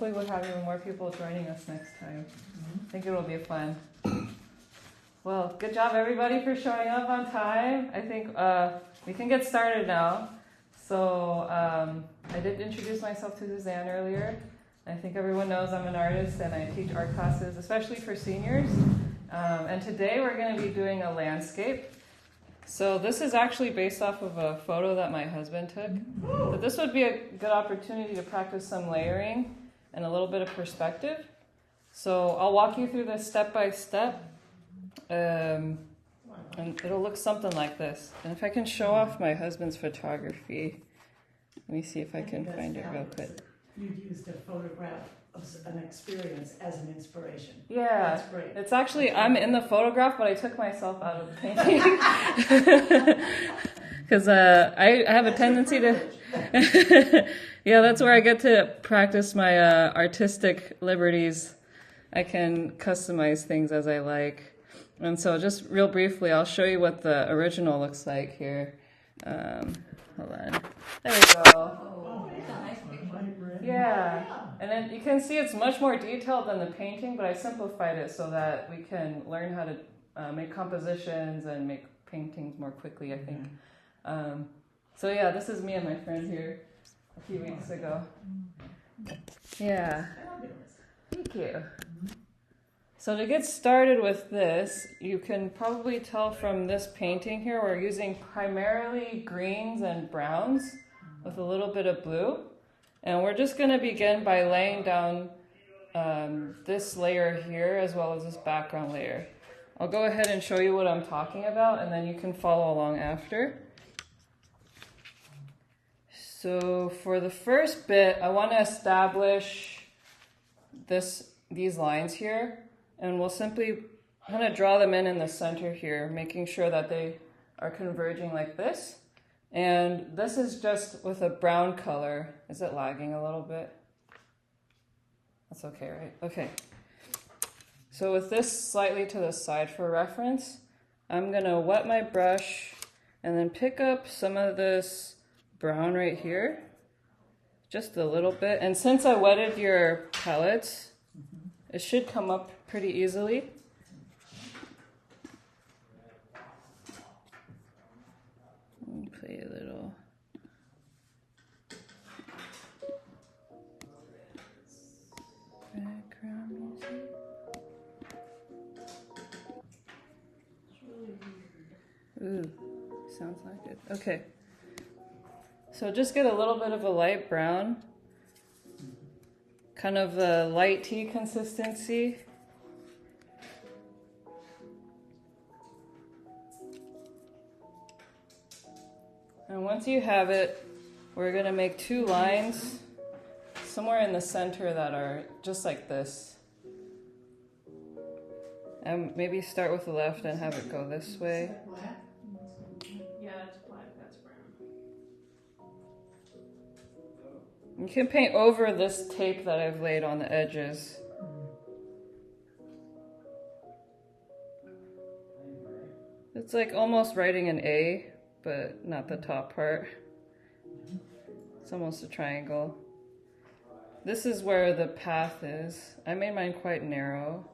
hopefully we'll have even more people joining us next time. I think it'll be fun. Well, good job everybody for showing up on time. I think we can get started now. So I did introduce myself to Suzanne earlier. I think everyone knows I'm an artist and I teach art classes, especially for seniors. And today we're going to be doing a landscape. So this is actually based off of a photo that my husband took. But this would be a good opportunity to practice some layering and a little bit of perspective. So I'll walk you through this step by step. And it'll look something like this. And if I can show off my husband's photography, let me see if I can find it real quick. You used a photograph of an experience as an inspiration. Yeah, that's great. It's actually, I'm in the photograph, but I took myself out of the painting. Because I have a tendency to... Yeah, that's where I get to practice my artistic liberties. I can customize things as I like. And so just real briefly, I'll show you what the original looks like here. Hold on. There we go. Oh, yeah. Yeah. And then you can see it's much more detailed than the painting, but I simplified it so that we can learn how to make compositions and make paintings more quickly, I think. So yeah, this is me and my friend here a few weeks ago. Yeah. Thank you. So to get started with this, you can probably tell from this painting here, we're using primarily greens and browns with a little bit of blue. And we're just going to begin by laying down this layer here as well as this background layer. I'll go ahead and show you what I'm talking about and then you can follow along after. So for the first bit, I want to establish these lines here. And we'll simply kind of draw them in the center here, making sure that they are converging like this. And this is just with a brown color. Is it lagging a little bit? That's okay, right? Okay. So with this slightly to the side for reference, I'm going to wet my brush and then pick up some of this brown right here, just a little bit. And since I wetted your palettes, it should come up pretty easily. Let me play a little. Background music. Ooh, sounds like it. Okay. So just get a little bit of a light brown, kind of a light tea consistency. And once you have it, we're going to make two lines somewhere in the center that are just like this. And maybe start with the left and have it go this way. Yeah, it's black, that's brown. You can paint over this tape that I've laid on the edges. It's like almost writing an A, but not the top part. It's almost a triangle. This is where the path is. I made mine quite narrow.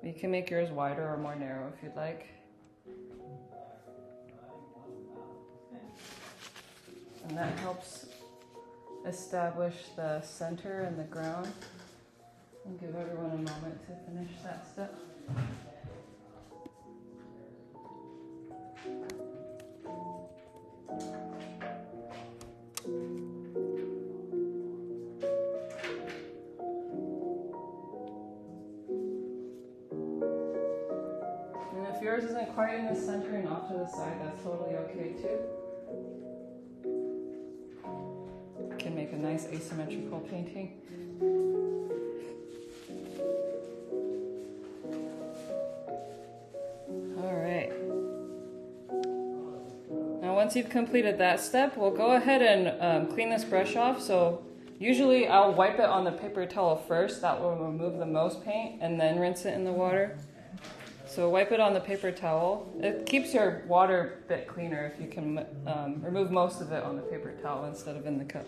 You can make yours wider or more narrow if you'd like. And that helps establish the center and the ground. I'll give everyone a moment to finish that step. And if yours isn't quite in the center and off to the side, that's totally okay too. Can make a nice asymmetrical painting. All right. Now once you've completed that step, we'll go ahead and clean this brush off. So usually I'll wipe it on the paper towel first. That will remove the most paint and then rinse it in the water. So wipe it on the paper towel. It keeps your water a bit cleaner if you can remove most of it on the paper towel instead of in the cup.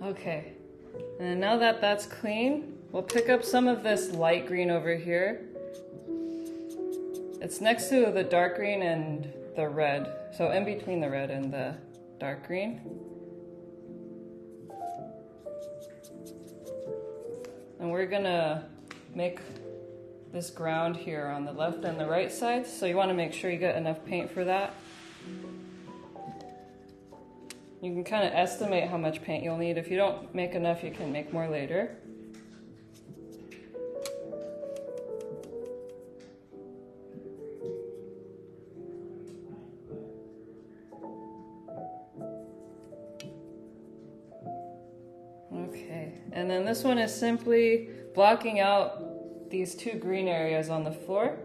Okay, and now that that's clean, we'll pick up some of this light green over here. It's next to the dark green and the red, so in between the red and the dark green. And we're gonna make this ground here on the left and the right side, so you want to make sure you get enough paint for that. You can kind of estimate how much paint you'll need. If you don't make enough, you can make more later. Okay, and then this one is simply blocking out these two green areas on the floor.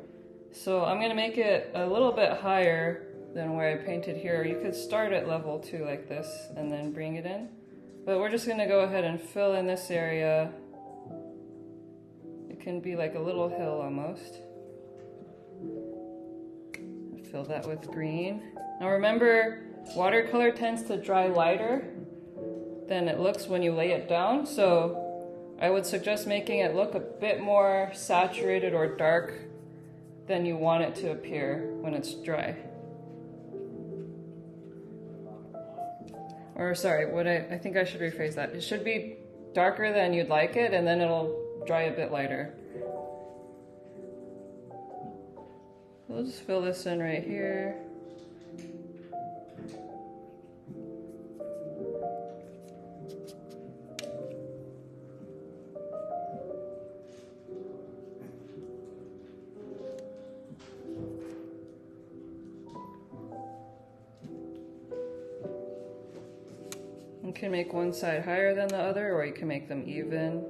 So I'm gonna make it a little bit higher than where I painted here. You could start at level 2 like this and then bring it in. But we're just gonna go ahead and fill in this area. It can be like a little hill almost. Fill that with green. Now remember, watercolor tends to dry lighter than it looks when you lay it down. So I would suggest making it look a bit more saturated or dark than you want it to appear when it's dry. Or sorry, I think I should rephrase that. It should be darker than you'd like it, and then it'll dry a bit lighter. We'll just fill this in right here. You can make one side higher than the other, or you can make them even.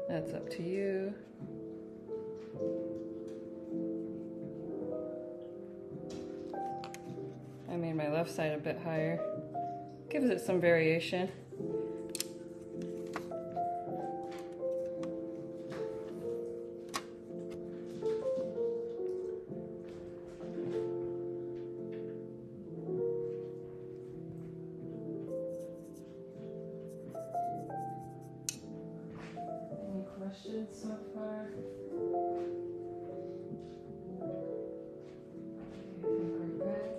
That's up to you. I made my left side a bit higher. Gives it some variation. Any questions so far? I think we're good.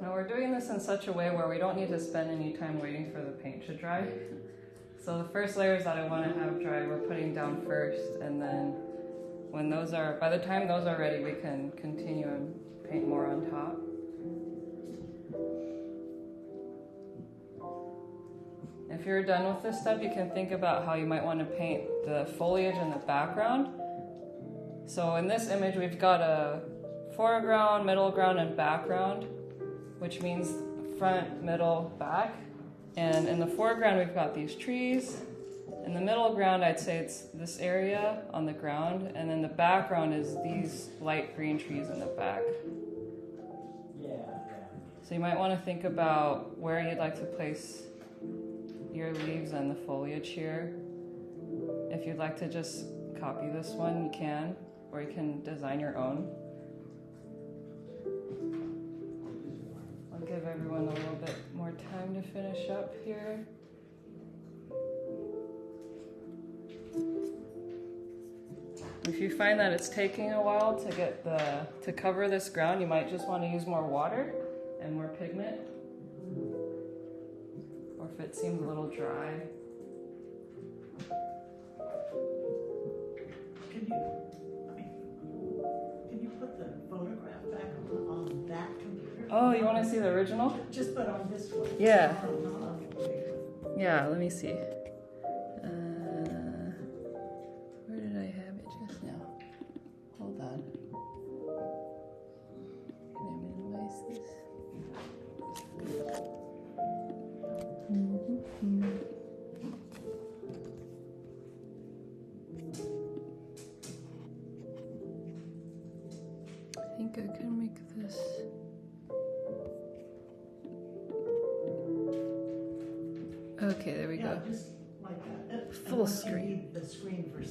Now we're doing this in such a way where we don't need to spend any time waiting for the paint to dry. So the first layers that I want to have dry, we're putting down first, and then when those are, by the time those are ready, we can continue and paint more on top. If you're done with this step, you can think about how you might want to paint the foliage in the background. So in this image, we've got a foreground, middle ground, and background, which means front, middle, back. And in the foreground, we've got these trees. In the middle ground, I'd say it's this area on the ground, and then the background is these light green trees in the back. So you might want to think about where you'd like to place your leaves and the foliage here. If you'd like to just copy this one, you can, or you can design your own. I'll give everyone a little bit more time to finish up here. If you find that it's taking a while to get to cover this ground, you might just want to use more water and more pigment. Or if it seems a little dry. Can you put the photograph back on that computer? Oh, you want to see the original? Just put on this one. Yeah. Not on the big one. Yeah, let me see. Where did I have it just now? Hold on. Can I minimize this? I think I can make this. Okay, there we Yeah, go. just like that. Full Unless you screen. need the screen for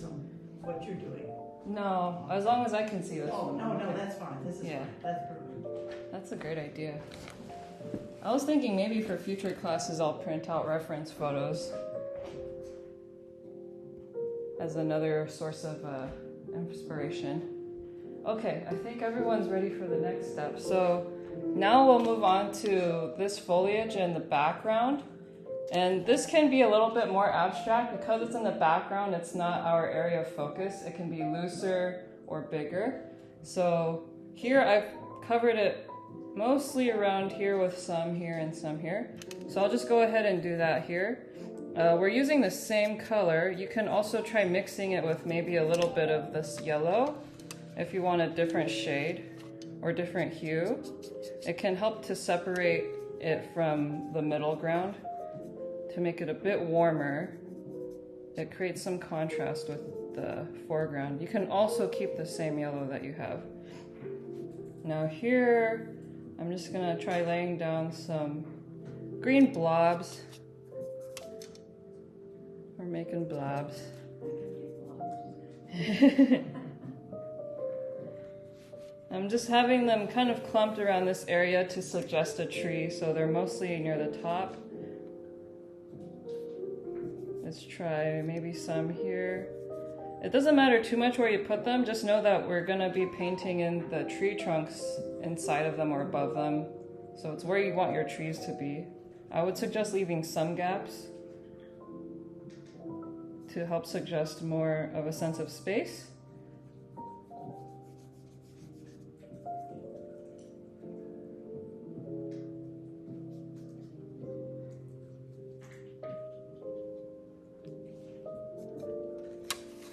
what you're doing. No, as long as I can see this Oh, one. no, that's fine. This is Yeah. fine. That's perfect. That's a great idea. I was thinking maybe for future classes I'll print out reference photos as another source of inspiration. Okay, I think everyone's ready for the next step. So now we'll move on to this foliage in the background. And this can be a little bit more abstract because it's in the background, it's not our area of focus. It can be looser or bigger. So here I've covered it mostly around here with some here and some here. So I'll just go ahead and do that here. We're using the same color. You can also try mixing it with maybe a little bit of this yellow if you want a different shade or different hue. It can help to separate it from the middle ground to make it a bit warmer. It creates some contrast with the foreground. You can also keep the same yellow that you have. Now here, I'm just gonna try laying down some green blobs. We're making blobs. I'm just having them kind of clumped around this area to suggest a tree, so they're mostly near the top. Let's try maybe some here. It doesn't matter too much where you put them, just know that we're gonna be painting in the tree trunks inside of them or above them. So it's where you want your trees to be. I would suggest leaving some gaps to help suggest more of a sense of space.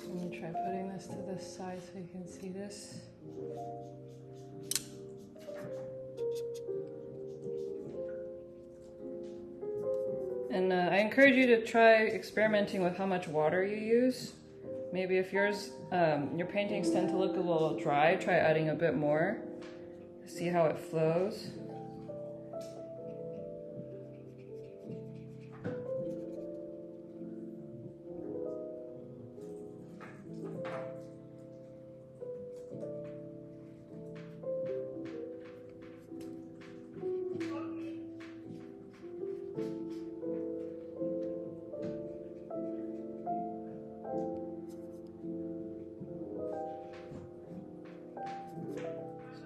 Let me try putting this to this side so you can see this. And I encourage you to try experimenting with how much water you use. Maybe if yours, your paintings tend to look a little dry, try adding a bit more. See how it flows.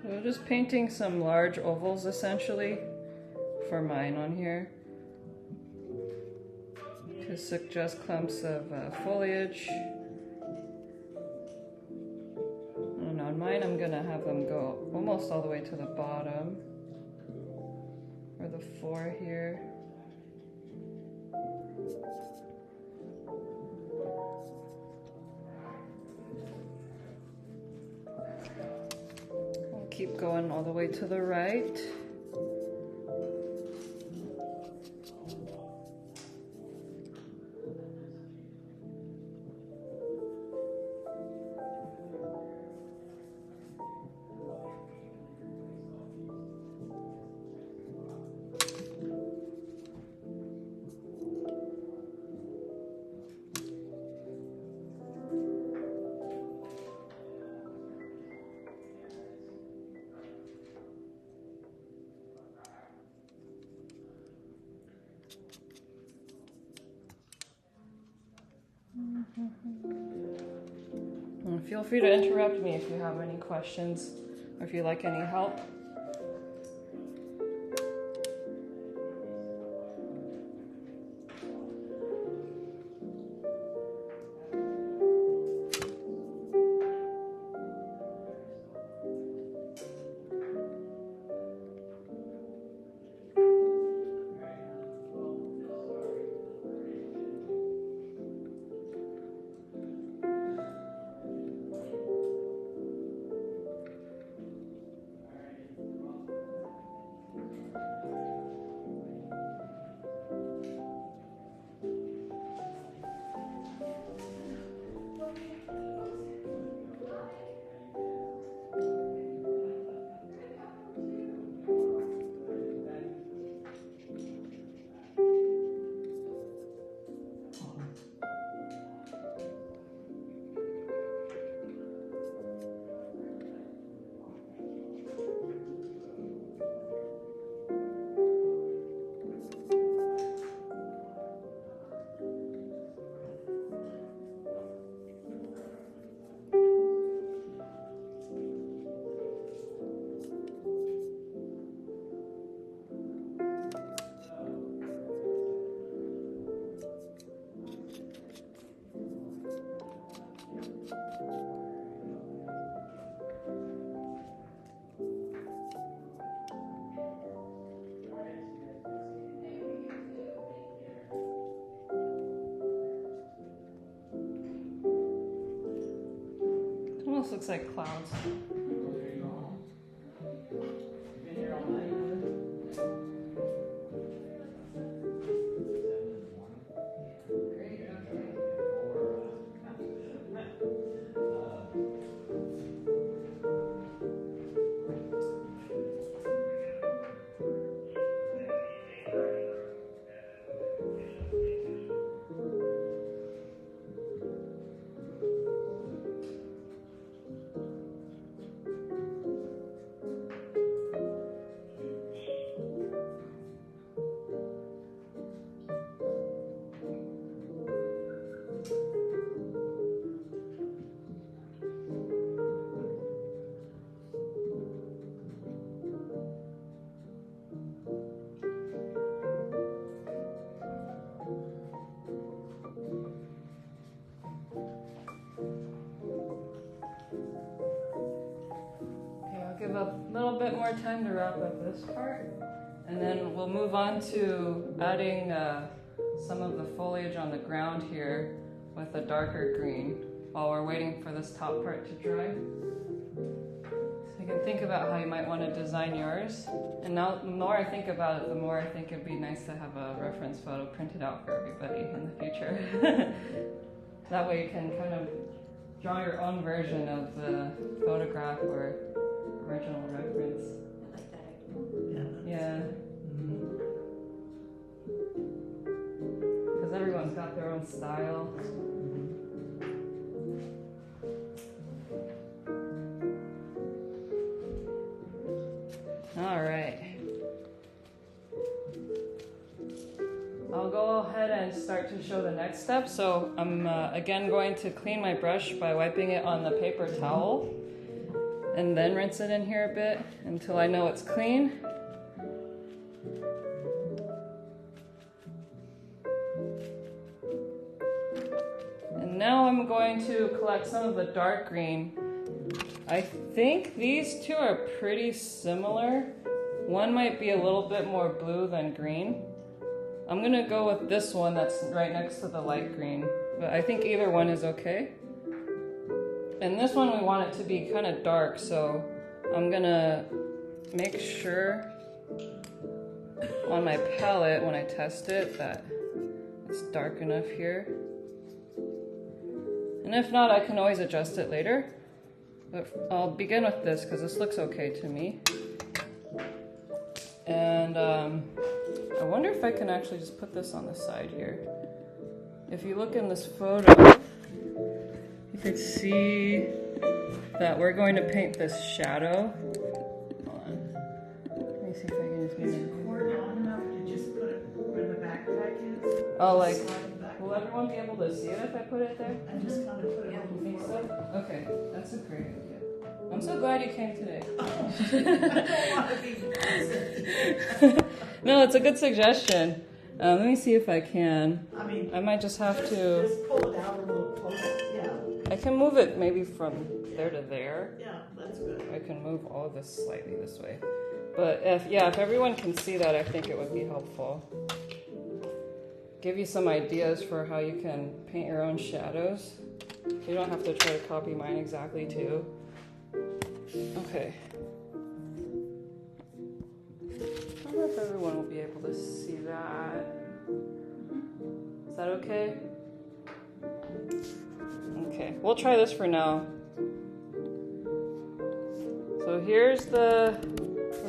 So just painting some large ovals essentially for mine on here to suggest clumps of foliage. And on mine I'm gonna have them go almost all the way to the bottom or the floor here. Keep going all the way to the right. And feel free to interrupt me if you have any questions or if you like any help. looks like clouds. Been here all night. Give a little bit more time to wrap up this part, and then we'll move on to adding some of the foliage on the ground here with a darker green while we're waiting for this top part to dry. So you can think about how you might want to design yours, and now the more I think about it, the more I think it'd be nice to have a reference photo printed out for everybody in the future. That way you can kind of draw your own version of the photograph or original reference. I like that idea. Yeah. Because everyone's got their own style. All right. I'll go ahead and start to show the next step. So I'm again going to clean my brush by wiping it on the paper towel, and then rinse it in here a bit until I know it's clean. And now I'm going to collect some of the dark green. I think these two are pretty similar. One might be a little bit more blue than green. I'm gonna go with this one that's right next to the light green, but I think either one is okay. And this one we want it to be kind of dark, so I'm gonna make sure on my palette when I test it that it's dark enough here. And if not, I can always adjust it later. But I'll begin with this because this looks okay to me. And I wonder if I can actually just put this on the side here. If you look in this photo, you can see that we're going to paint this shadow. Hold on. Let me see if I can just Is it cord long enough to just put it where the backpack is? Oh, like, Slide back. will everyone be able to see it if I put it there? I just kind of put it You on think the floor. so? Okay, that's a great idea. I'm so glad you came today. I don't want to be. No, it's a good suggestion. Let me see if I can. I mean, I might just have to. just pull it out a little closer. Yeah, I can move it maybe from there to there. yeah, that's good. I can move all of this slightly this way. But if everyone can see that, I think it would be helpful. Give you some ideas for how you can paint your own shadows. You don't have to try to copy mine exactly too. Okay. I don't know if everyone will be able to see that. Is that okay? Okay, we'll try this for now. So here's the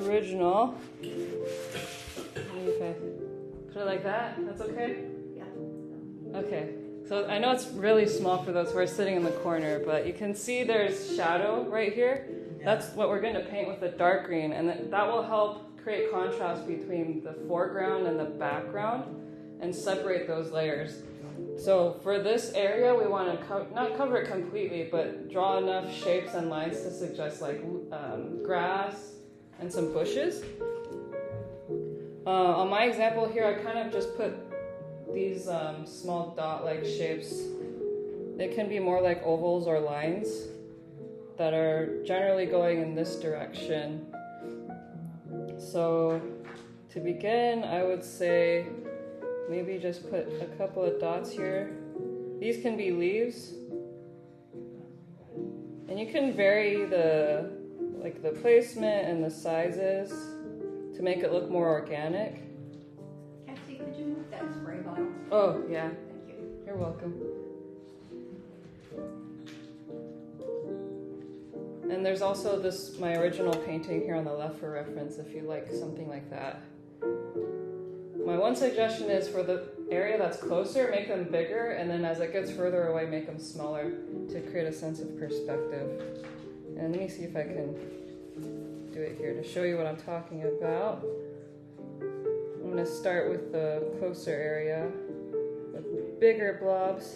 original. Okay. Put it like that? That's okay? Yeah. Okay. So I know it's really small for those who are sitting in the corner, but you can see there's shadow right here. That's what we're going to paint with the dark green, and that will help create contrast between the foreground and the background and separate those layers. So for this area, we want to not cover it completely, but draw enough shapes and lines to suggest like grass and some bushes. On my example here, I kind of just put these small dot-like shapes. They can be more like ovals or lines that are generally going in this direction. So to begin, I would say maybe just put a couple of dots here. These can be leaves. And you can vary the placement and the sizes to make it look more organic. Cassie, could you move that spray bottle? Oh, yeah. Thank you. You're welcome. And there's also my original painting here on the left for reference if you like something like that. My one suggestion is for the area that's closer, make them bigger, and then as it gets further away, make them smaller to create a sense of perspective. And let me see if I can do it here to show you what I'm talking about. I'm going to start with the closer area with bigger blobs.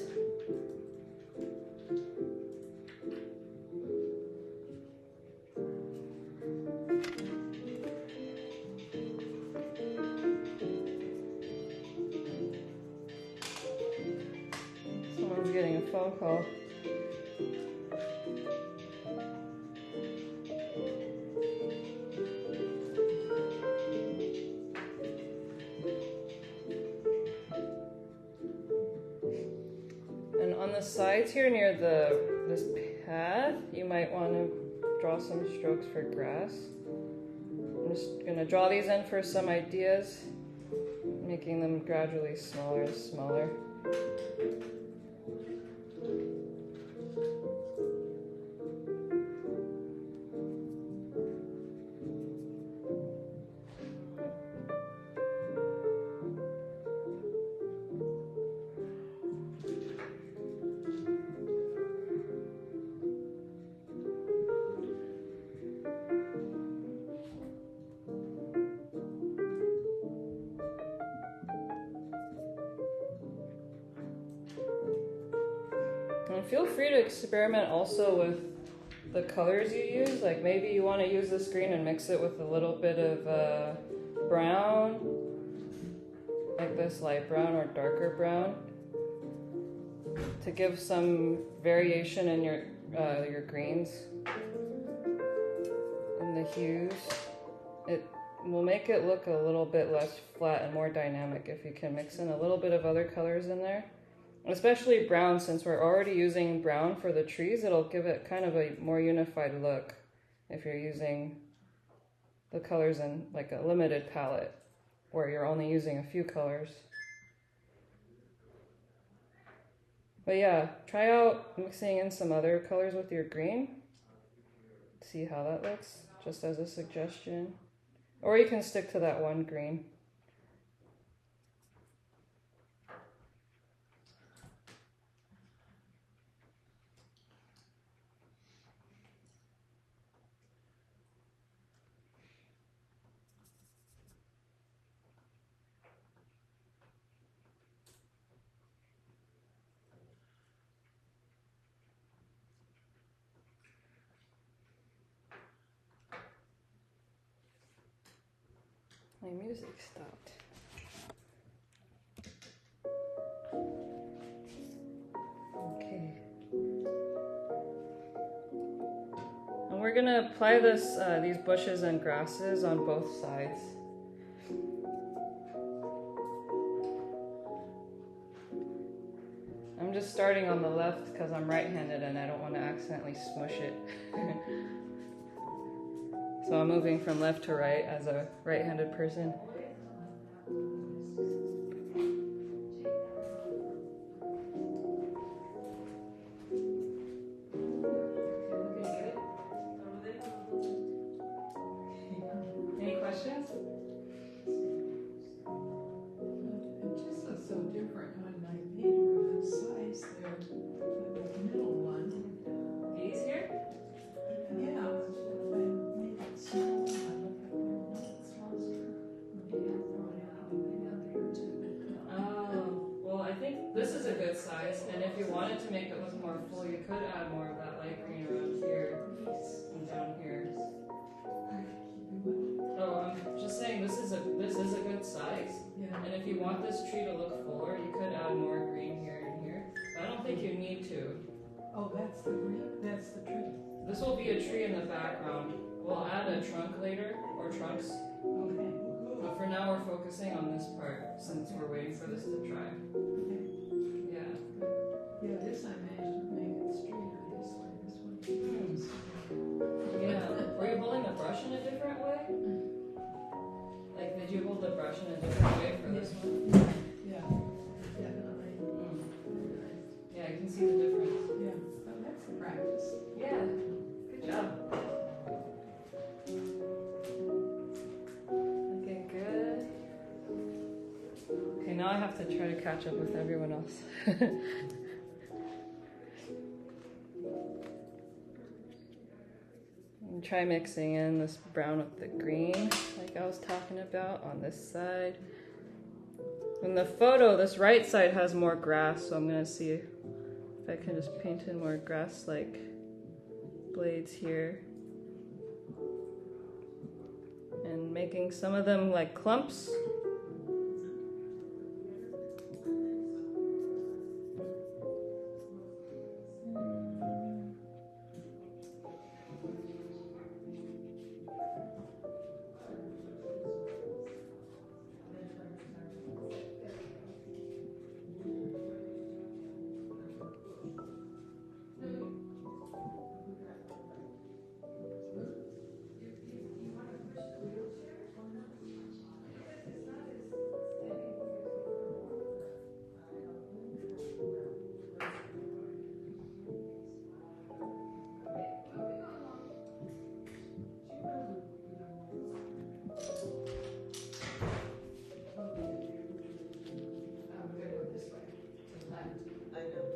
Someone's getting a phone call. And on the sides here near this path, you might want to draw some strokes for grass. I'm just going to draw these in for some ideas, making them gradually smaller and smaller. And feel free to experiment also with the colors you use. Like maybe you want to use this green and mix it with a little bit of brown, like this light brown or darker brown, to give some variation in your greens and the hues. It will make it look a little bit less flat and more dynamic if you can mix in a little bit of other colors in there. Especially brown, since we're already using brown for the trees, it'll give it kind of a more unified look if you're using the colors in like a limited palette where you're only using a few colors. But yeah, try out mixing in some other colors with your green. See how that looks, just as a suggestion. Or you can stick to that one green. My music stopped. Okay. And we're gonna apply these bushes and grasses on both sides. I'm just starting on the left because I'm right-handed and I don't want to accidentally smush it. So I'm moving from left to right as a right-handed person. Any questions? It just looks so different on my paper, the size there, the middle one. These here? Yeah, I made it small, I look up there, no, it's larger. Maybe I'll throw it out, maybe out there too. Oh, well, I think this is a good size, and if you wanted to make it look more full, you could add more of that light green around here and down here. Oh, I'm just saying this is a good size, Yeah, and if you want this tree to look fuller, you could add more green here and here. But I don't think you need to. oh, that's the green, that's the tree. This will be a tree in the background. We'll add a trunk later, or trunks. Okay, But for now, we're focusing on this part since we're waiting for this to dry. okay. Yeah. Yeah, this I managed to make it straighter this way, this one. in a different way? Like, did you hold the brush in a different way for this one? Yeah, definitely. Yeah, I can see the difference. Yeah, but that's practice. Yeah, good job. Looking good. Okay, now I have to try to catch up with everyone else. And try mixing in this brown with the green, like I was talking about on this side. In the photo, this right side has more grass, so I'm gonna see if I can just paint in more grass-like blades here. And making some of them like clumps. I'm good with this way. To left. I know.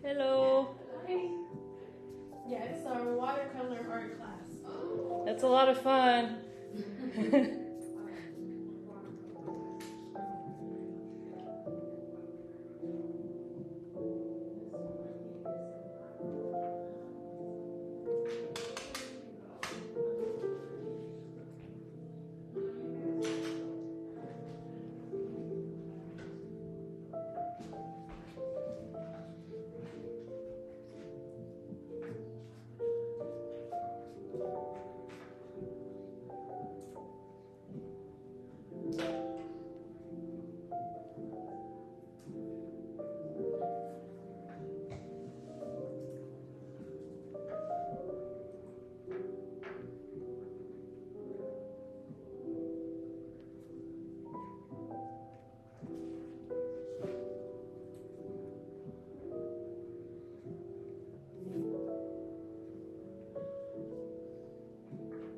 Hello. Hi. Yeah, it's our watercolor art class. That's a lot of fun.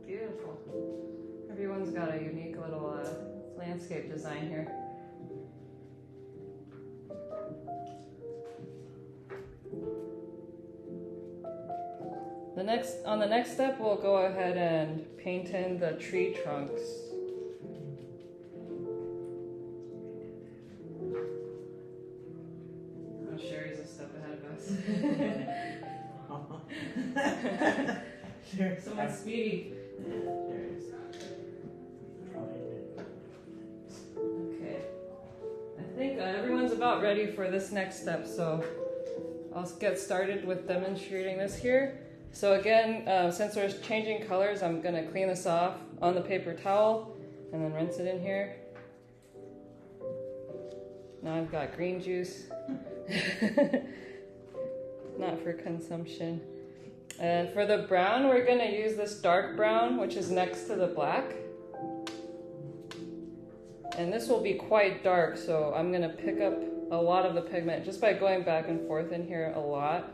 Beautiful. Everyone's got a unique little landscape design here. On the next step, we'll go ahead and paint in the tree trunks. Oh, Sherry's a step ahead of us. Sure. Someone's speedy. Okay. I think everyone's about ready for this next step, so I'll get started with demonstrating this here. So again, since we're changing colors, I'm gonna clean this off on the paper towel and then rinse it in here. Now I've got green juice. Not for consumption. For the brown, we're gonna use this dark brown, which is next to the black. And this will be quite dark, so I'm gonna pick up a lot of the pigment just by going back and forth in here a lot.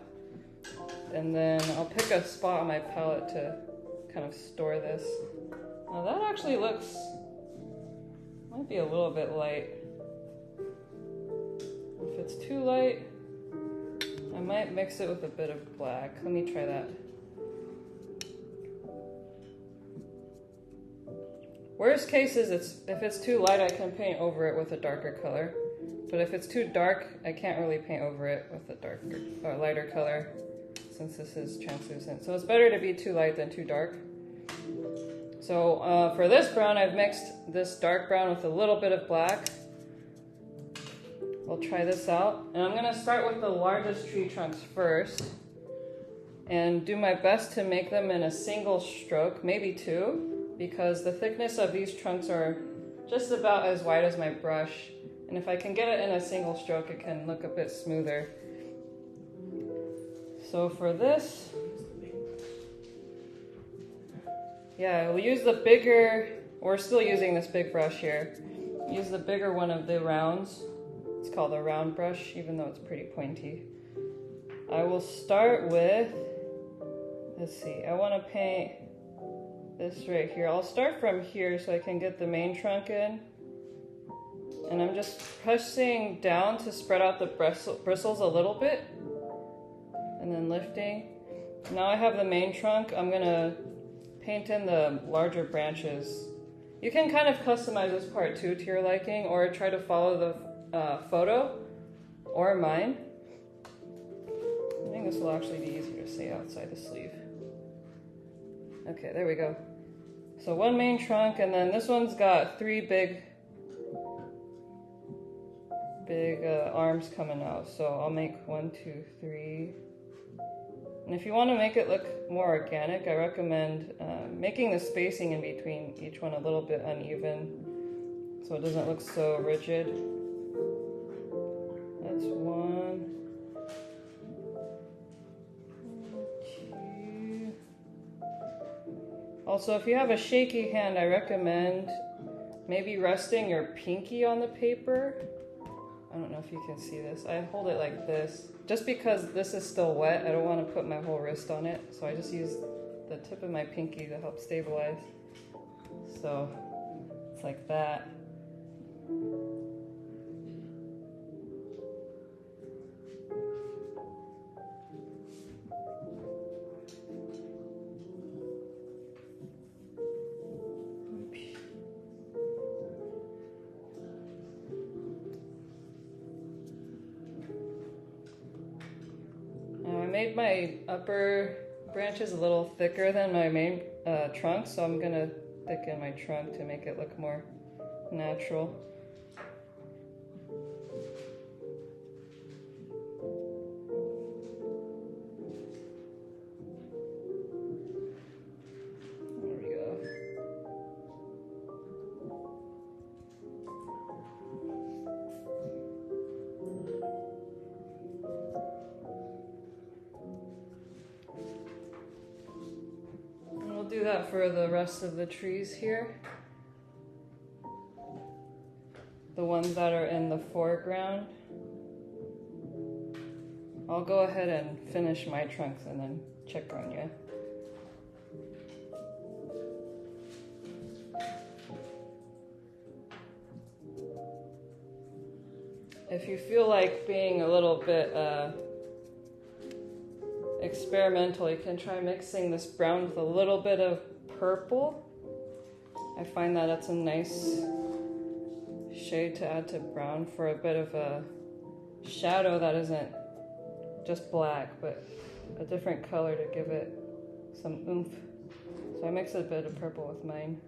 And then I'll pick a spot on my palette to kind of store this. Now that actually might be a little bit light. If it's too light, I might mix it with a bit of black. Let me try that. Worst case is if it's too light, I can paint over it with a darker color. But if it's too dark, I can't really paint over it with a darker or lighter color, since this is translucent. So it's better to be too light than too dark. So for this brown, I've mixed this dark brown with a little bit of black. I'll try this out. And I'm gonna start with the largest tree trunks first and do my best to make them in a single stroke, maybe two, because the thickness of these trunks are just about as wide as my brush. And if I can get it in a single stroke, it can look a bit smoother. So for this, yeah, we'll use the bigger, we're still using this big brush here. Use the bigger one of the rounds. It's called a round brush, even though it's pretty pointy. I will start with, let's see, I want to paint this right here. I'll start from here so I can get the main trunk in. And I'm just pressing down to spread out the bristles a little bit. And then lifting. Now I have the main trunk. I'm gonna paint in the larger branches. You can kind of customize this part too to your liking, or try to follow the photo or mine. I think this will actually be easier to see outside the sleeve. Okay, there we go. So one main trunk, and then this one's got three big arms coming out. So I'll make 1, 2, 3. And if you want to make it look more organic, I recommend making the spacing in between each one a little bit uneven so it doesn't look so rigid. That's 1, 2. Also, if you have a shaky hand, I recommend maybe resting your pinky on the paper. I don't know if you can see this. I hold it like this. Just because this is still wet, I don't want to put my whole wrist on it. So I just use the tip of my pinky to help stabilize. So it's like that. I made my upper branches a little thicker than my main trunk, so I'm gonna thicken my trunk to make it look more natural. There we go. Do that for the rest of the trees here. The ones that are in the foreground. I'll go ahead and finish my trunks and then check on you. If you feel like being a little bit experimental, you can try mixing this brown with a little bit of purple. I find that that's a nice shade to add to brown for a bit of a shadow that isn't just black, but a different color to give it some oomph. So I mix a bit of purple with mine.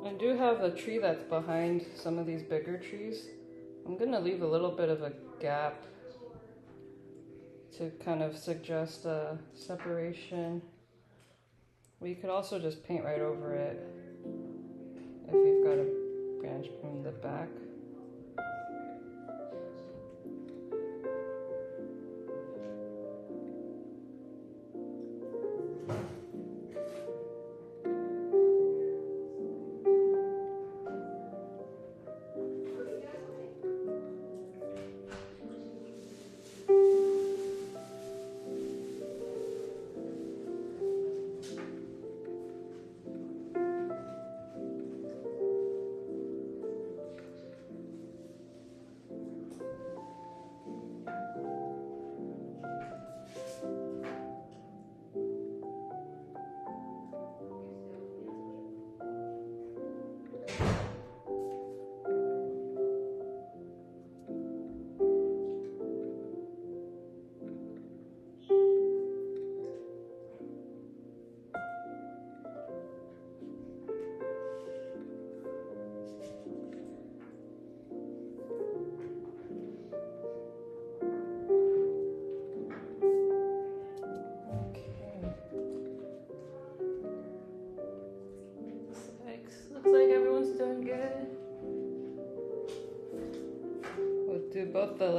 I do have a tree that's behind some of these bigger trees. I'm going to leave a little bit of a gap to kind of suggest a separation. We could also just paint right over it if you've got a branch from the back.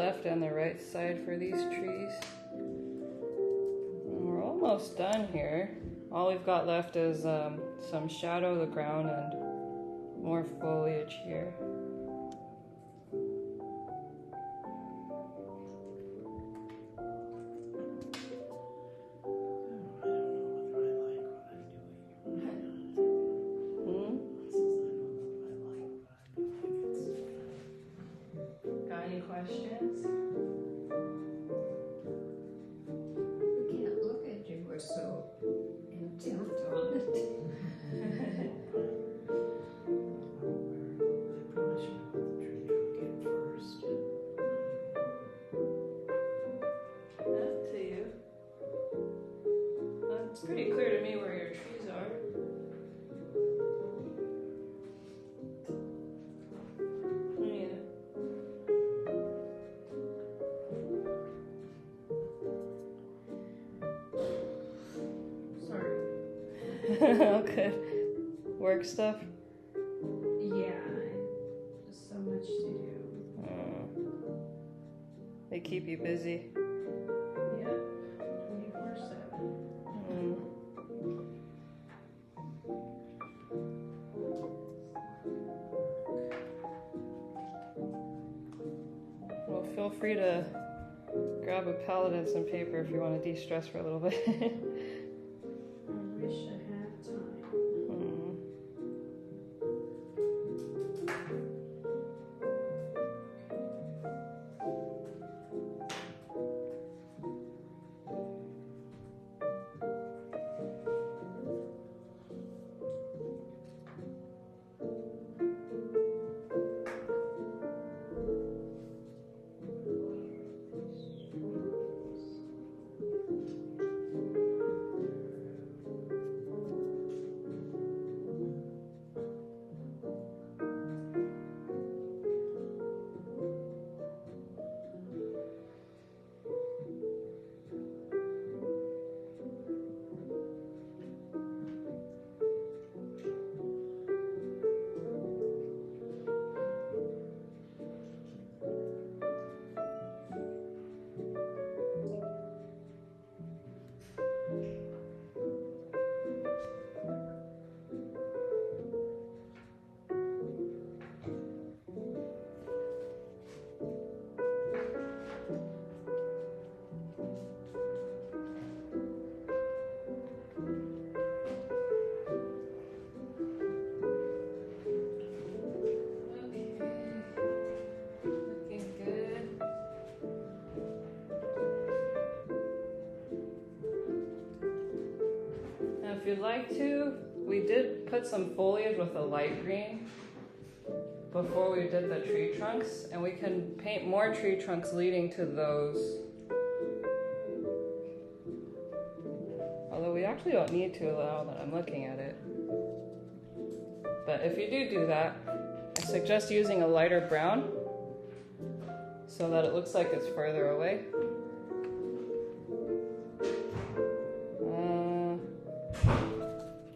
left and the right side for these trees. And we're almost done here. All we've got left is some shadow of the ground and more foliage here. Got any questions? We can't look at you, we're so intent on it. Up to you. It's pretty clear to me where your trees are. Yeah. Sorry. Okay. Work stuff? Yeah, just so much to do. They keep you busy. Yep, 24/7. Well, feel free to grab a palette and some paper if you want to de-stress for a little bit. I wish I had time. Looking good. Now, if you'd like to, we did put some foliage with a light green before we did the tree trunks, and we can paint more tree trunks leading to those. Although we actually don't need to now that I'm looking at it. But if you do that, I suggest using a lighter brown so that it looks like it's further away.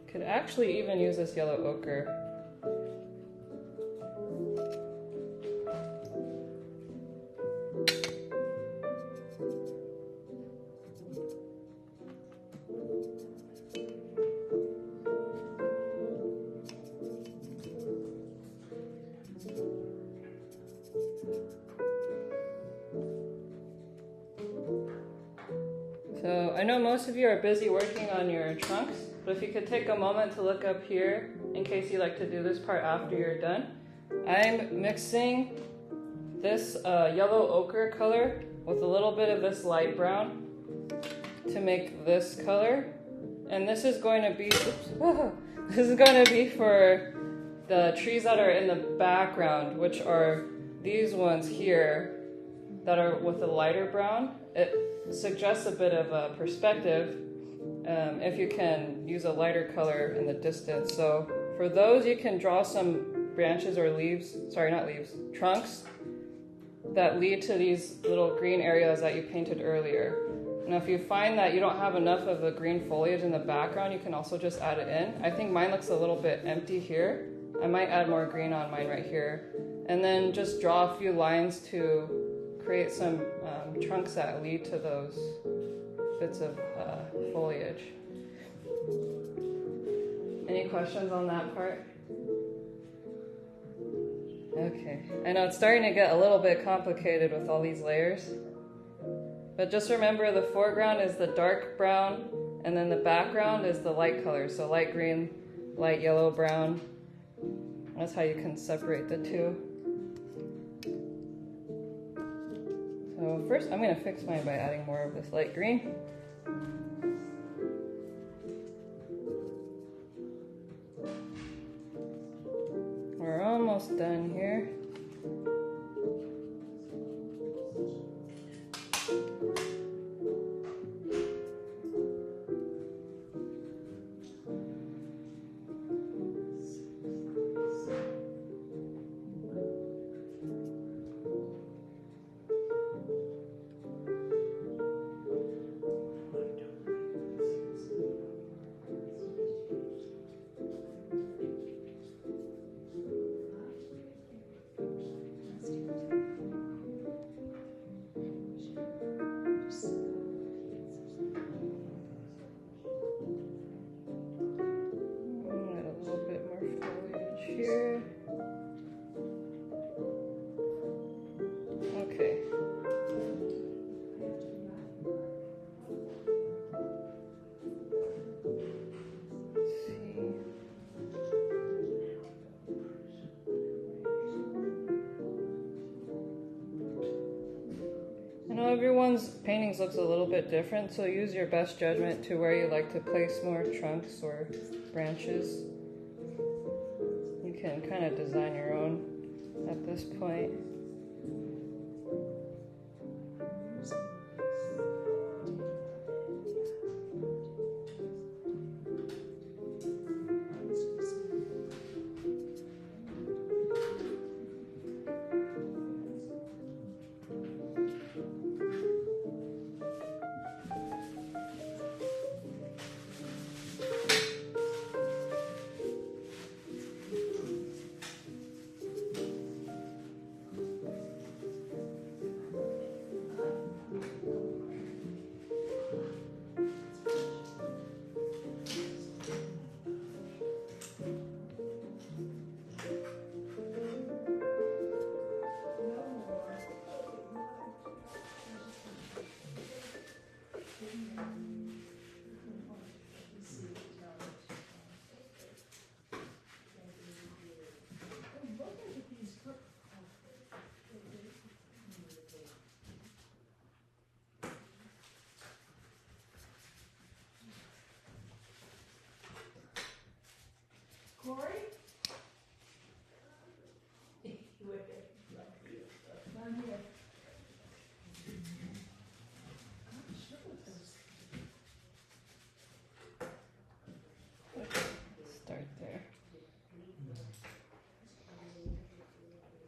Could actually even use this yellow ochre. So I know most of you are busy working on your trunks, but if you could take a moment to look up here in case you like to do this part after you're done. I'm mixing this yellow ochre color with a little bit of this light brown to make this color. And this is going to be, this is going to be for the trees that are in the background, which are these ones here that are with a lighter brown. It suggests a bit of a perspective if you can use a lighter color in the distance. So for those, you can draw some branches or leaves, sorry, not leaves, trunks that lead to these little green areas that you painted earlier. Now, if you find that you don't have enough of the green foliage in the background, you can also just add it in. I think mine looks a little bit empty here. I might add more green on mine right here. And then just draw a few lines to create some trunks that lead to those bits of foliage. Any questions on that part? Okay, I know it's starting to get a little bit complicated with all these layers, but just remember the foreground is the dark brown, and then the background is the light color, so light green, light yellow, brown. That's how you can separate the two. So first I'm going to fix mine by adding more of this light green. We're almost done here. Everyone's paintings looks a little bit different, so use your best judgment to where you like to place more trunks or branches. You can kind of design your own at this point. Corey? Start there.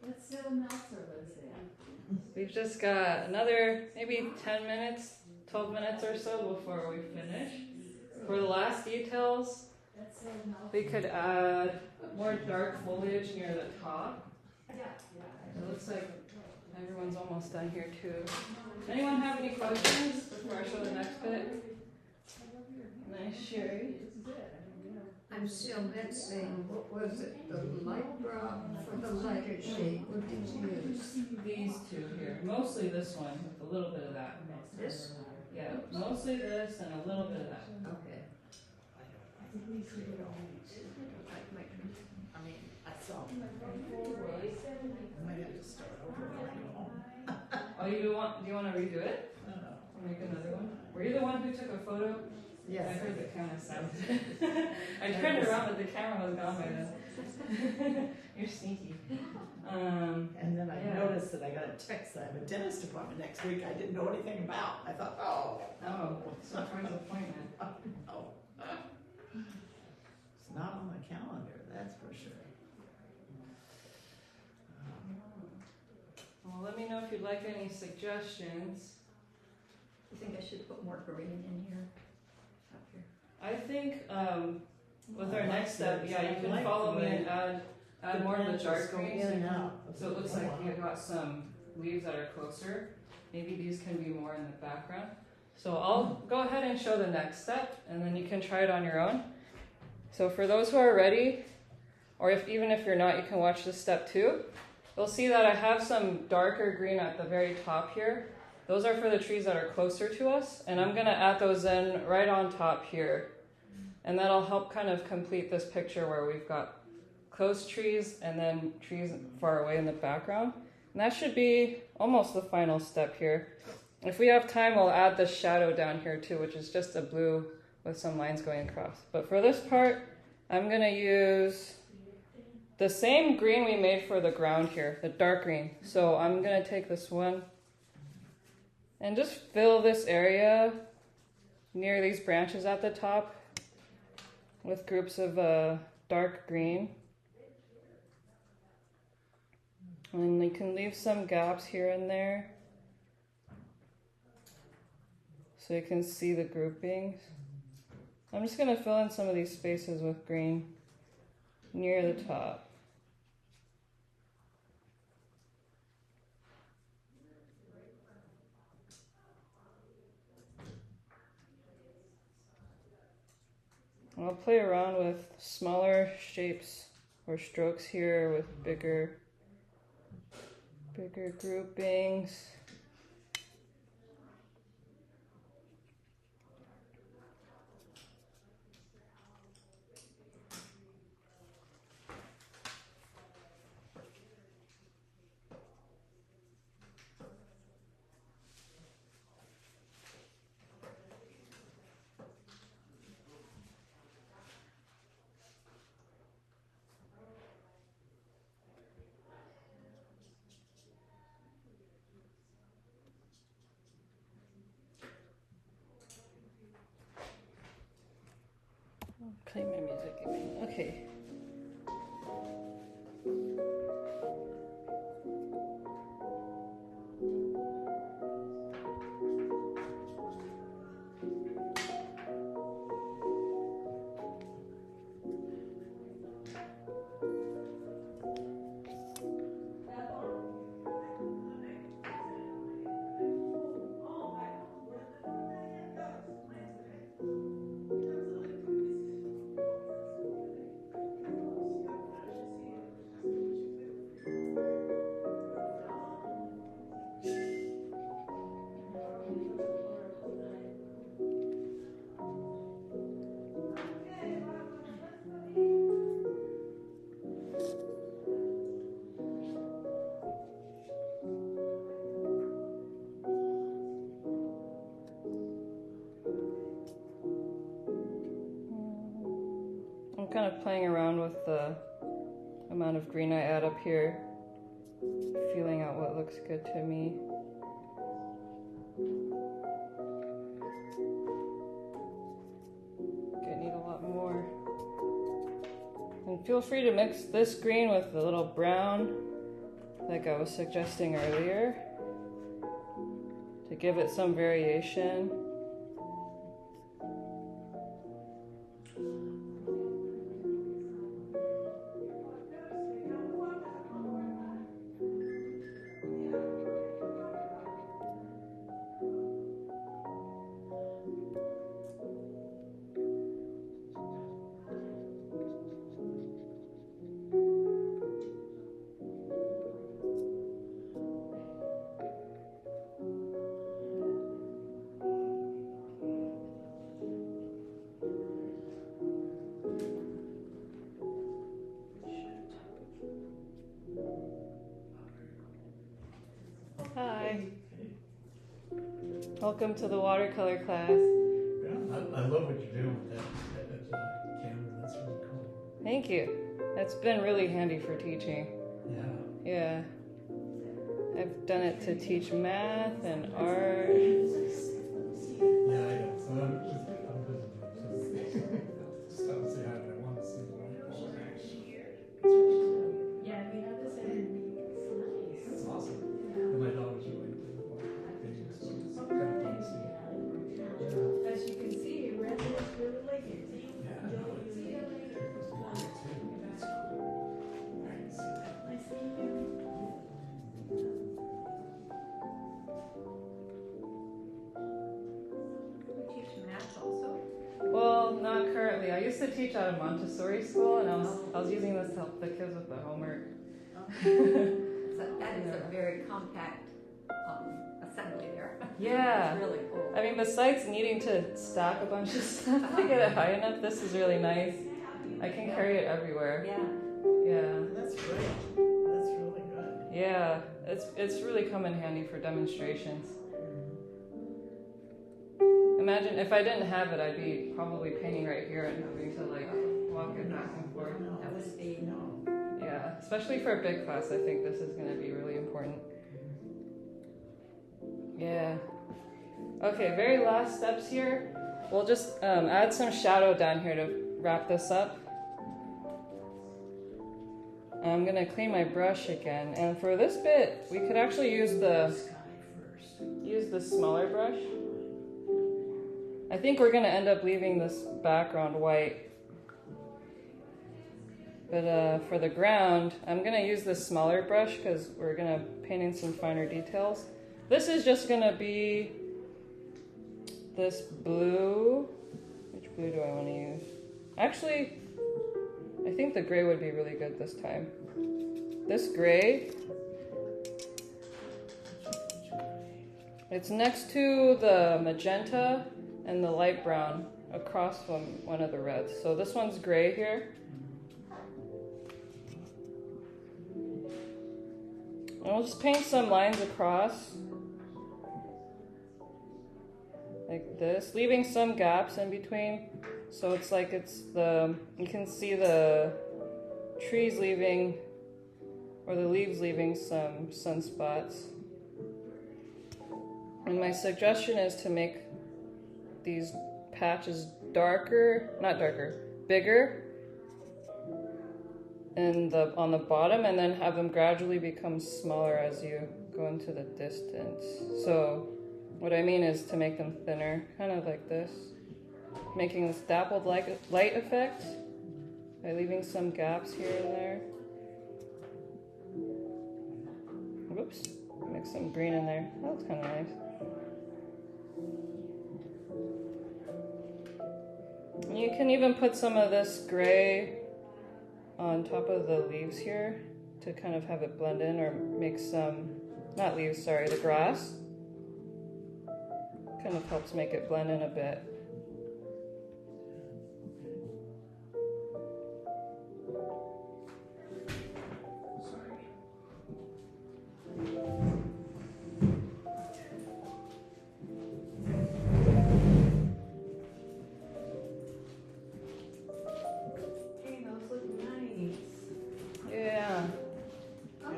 Let's see what else there was there. We've just got another maybe 10 minutes, 12 minutes or so before we finish. For the last details, we could add more dark foliage near the top. It looks like everyone's almost done here too. Anyone have any questions before I show the next bit? Nice, Sherry. I'm still mixing, what was it, the light brown for the lighter shade, what did you use? These two here. Mostly this one with a little bit of that. This? Yeah, mostly this and a little bit of that. Okay. I mean, I saw. I might have to start over when I go home. Oh, do you want to redo it? I don't know. Or make another one? Were you the one who took a photo? Yes. I heard the camera sound. I turned around, but the camera was gone by then. You're sneaky. And then I Yeah. noticed that I got a text that I have a dentist appointment next week I didn't know anything about. I thought, oh. Surprise appointment. Oh. It's not on the calendar, that's for sure. Well, let me know if you'd like any suggestions. You think I should put more green in here? Up here. I think with our I next step, like yeah, you this. I can like follow the me way and add more of the branches dark go greens. in and out. So it looks like you got some leaves that are closer. Maybe these can be more in the background. So I'll go ahead and show the next step, and then you can try it on your own. So for those who are ready, or even if you're not, you can watch this step too. You'll see that I have some darker green at the very top here. Those are for the trees that are closer to us, and I'm gonna add those in right on top here. And that'll help kind of complete this picture where we've got close trees and then trees far away in the background. And that should be almost the final step here. If we have time, we'll add the shadow down here too, which is just a blue with some lines going across. But for this part, I'm gonna use the same green we made for the ground here, the dark green. So I'm gonna take this one and just fill this area near these branches at the top with groups of dark green. And you can leave some gaps here and there so you can see the groupings. I'm just gonna fill in some of these spaces with green near the top. I'll play around with smaller shapes or strokes here with bigger groupings. Play my music again. Okay. I'm kind of playing around with the amount of green I add up here, feeling out what looks good to me. Okay, I need a lot more. And feel free to mix this green with the little brown, like I was suggesting earlier, to give it some variation. Hi. Welcome to the watercolor class. Yeah, I love what you're doing with that camera. That's really cool. Thank you. That's been really handy for teaching. Yeah. Yeah. I've done it to teach math and art. Yeah, I know. So I'm busy. So stop and say hi, but I want to see the watercolor. Yeah, we have this in. That's awesome. And my daughter's really big, so it's kind of fun to see. As you can see, residents really like it. Yeah. Don't see it. That's cool. Nice. Nice meeting you. I used to teach at a Montessori school, and I was using this to help the kids with the homework. So that is a very compact assembly there. Yeah. It's really cool. I mean, besides needing to stack a bunch of stuff to get it high enough, this is really nice. I can carry it everywhere. Yeah. Yeah. That's great. That's really good. Yeah. It's really come in handy for demonstrations. Imagine if I didn't have it, I'd be probably painting right here and having to like walk it back and forth. No, That would be no. Yeah, especially for a big class, I think this is going to be really important. Yeah. Okay, very last steps here. We'll just add some shadow down here to wrap this up. I'm going to clean my brush again, and for this bit, we could actually use the smaller brush. I think we're going to end up leaving this background white. But for the ground, I'm going to use this smaller brush because we're going to paint in some finer details. This is just going to be this blue. Which blue do I want to use? Actually, I think the gray would be really good this time. This gray, it's next to the magenta and the light brown across from one of the reds. So this one's gray here. And we'll just paint some lines across like this, leaving some gaps in between. So it's like you can see the trees leaving, or the leaves leaving some sunspots. And my suggestion is to make these patches bigger on the bottom, and then have them gradually become smaller as you go into the distance. So what I mean is to make them thinner, kind of like this, making this dappled light effect by leaving some gaps here and there. Whoops, mix some green in there. That looks kind of nice. You can even put some of this gray on top of the leaves here to kind of have it blend in, or make some, not leaves, sorry, the grass. Kind of helps make it blend in a bit. Hey, those look nice. Yeah. Oh,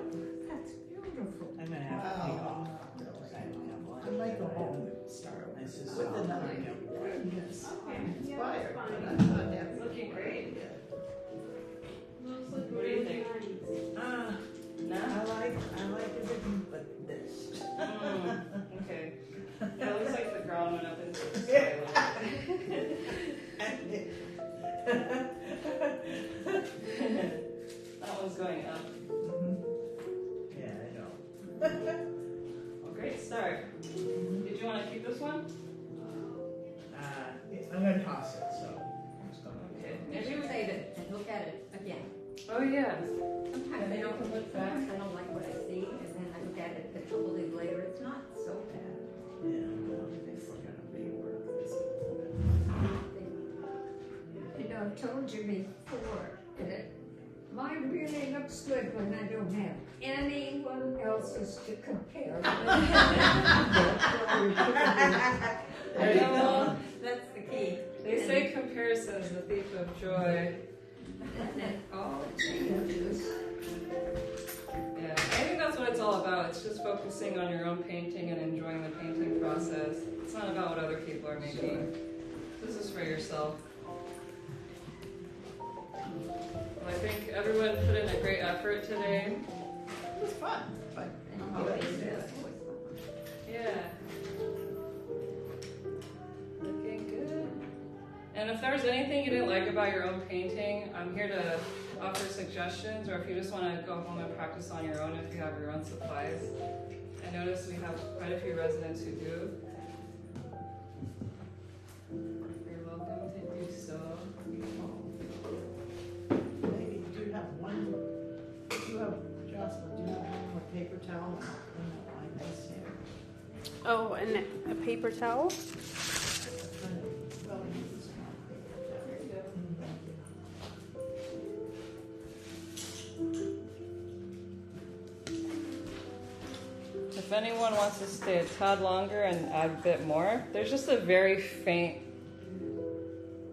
that's beautiful. I'm gonna have to take off. I like the whole This is with the all- nine. Yes. Okay. Inspired, Yeah, but that's I'm not that. It's looking great. Those look What do you really think? nice. No? I like everything but this. Okay. Yeah, it looks like the ground went up into the sky a little bit. That one's going up. Yeah, I know. Well, great start. Did you want to keep this one? I'm gonna toss it, so. I'm just gonna- Okay. You should save it and look at it again. Oh yeah. Sometimes I don't look back, I don't like what I see, and then I look at it a couple days later, it's not so bad. Yeah, well, it's gonna be worth this. You know, I've told you before that mine really looks good when I don't have anyone else's to compare with. There you go. That's the key. They say comparison is the thief of joy. And it all changes. Yeah, I think that's what it's all about. It's just focusing on your own painting and enjoying the painting process. It's not about what other people are making. This is for yourself. Well, I think everyone put in a great effort today. It was fun, but. Always is. Yeah. Looking good. And if there's anything you didn't like about your own painting, I'm here to offer suggestions, or if you just want to go home and practice on your own if you have your own supplies. I notice we have quite a few residents who do. You're welcome to do so. Oh, and a paper towel. If anyone wants to stay a tad longer and add a bit more, there's just a very faint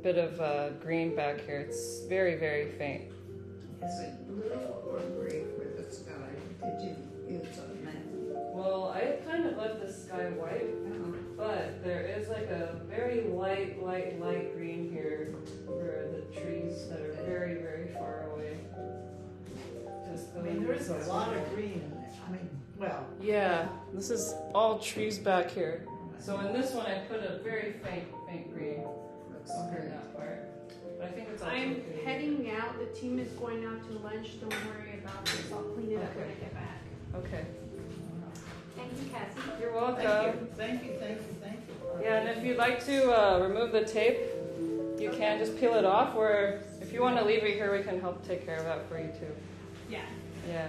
bit of green back here. It's very, very faint. Is it blue or gray for the sky? Did you use on that? Well, I kind of left the sky white, but there is like a very light green here for the trees that are very, very far away. Just I mean, there is a lot of green in there. I mean, well, yeah, this is all trees back here. So in this one, I put a very faint green. Looks Over good. that part. But I think it's also I'm okay. heading out. The team is going out to lunch. Don't worry about this. I'll clean it up when I get back. Okay. Thank you, Cassie. You're welcome. thank you. Yeah, and if you'd like to remove the tape, you can just peel it off, or if you want to leave it here, we can help take care of that for you too. Yeah. Yeah.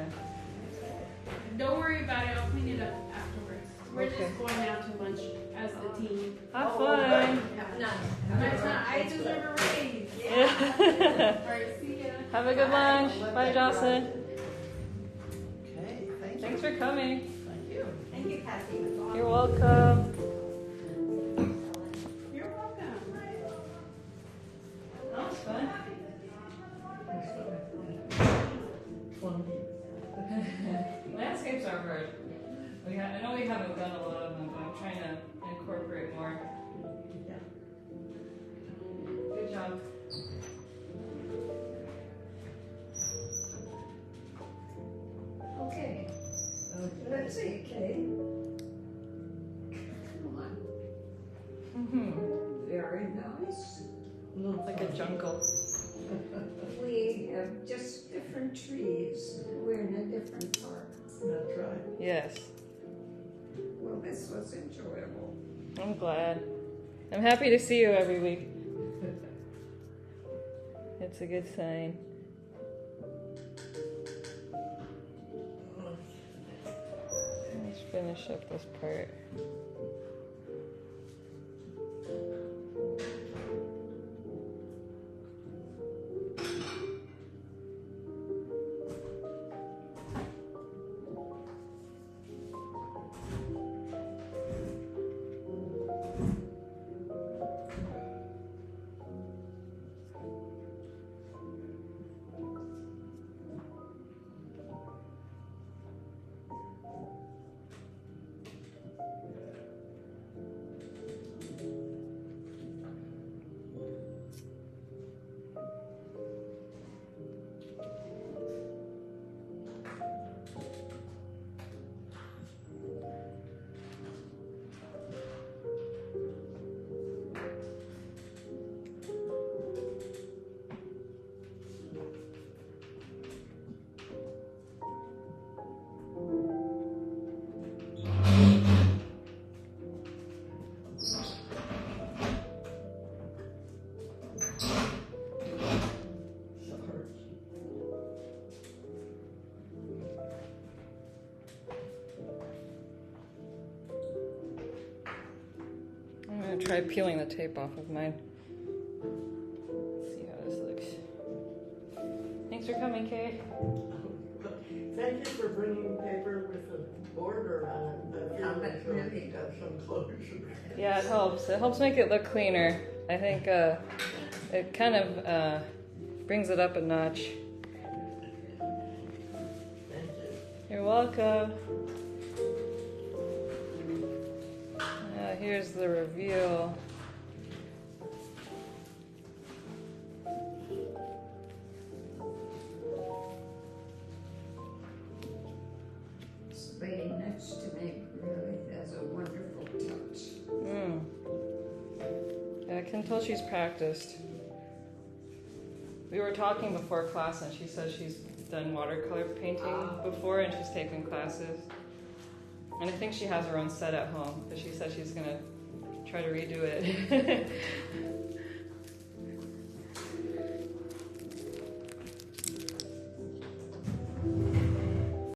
Don't worry about it. I'll clean it up afterwards. We're Okay. just going out to lunch as the team. Have fun. I just never raised. Yeah. All right, see ya. Have a good lunch. Bye, Jocelyn. Okay, thank you. Thanks for coming. Thank you. Thank you, Cassie. You're welcome. You're welcome. That was fun. Landscapes are hard. I know we haven't done a lot of them, but I'm trying to incorporate more. Good job. Okay. Let's see, Kay. Come on. Mm-hmm. Very nice. Like a jungle. We have just different trees. We're in a different park. That's right. Yes. Well, this was enjoyable. I'm glad. I'm happy to see you every week. It's a good sign. Let's finish up this part. I'm gonna try peeling the tape off of mine. See how this looks. Thanks for coming, Kay. Thank you for bringing paper with a border on it. That really does some closure. Yeah, it helps. It helps make it look cleaner. I think it kind of brings it up a notch. Thank you. You're welcome. Here's the reveal. This lady next to me really has a wonderful touch. Yeah, I can tell she's practiced. We were talking before class and she said she's done watercolor painting before and she's taken classes. And I think she has her own set at home, but she said she's gonna try to redo it.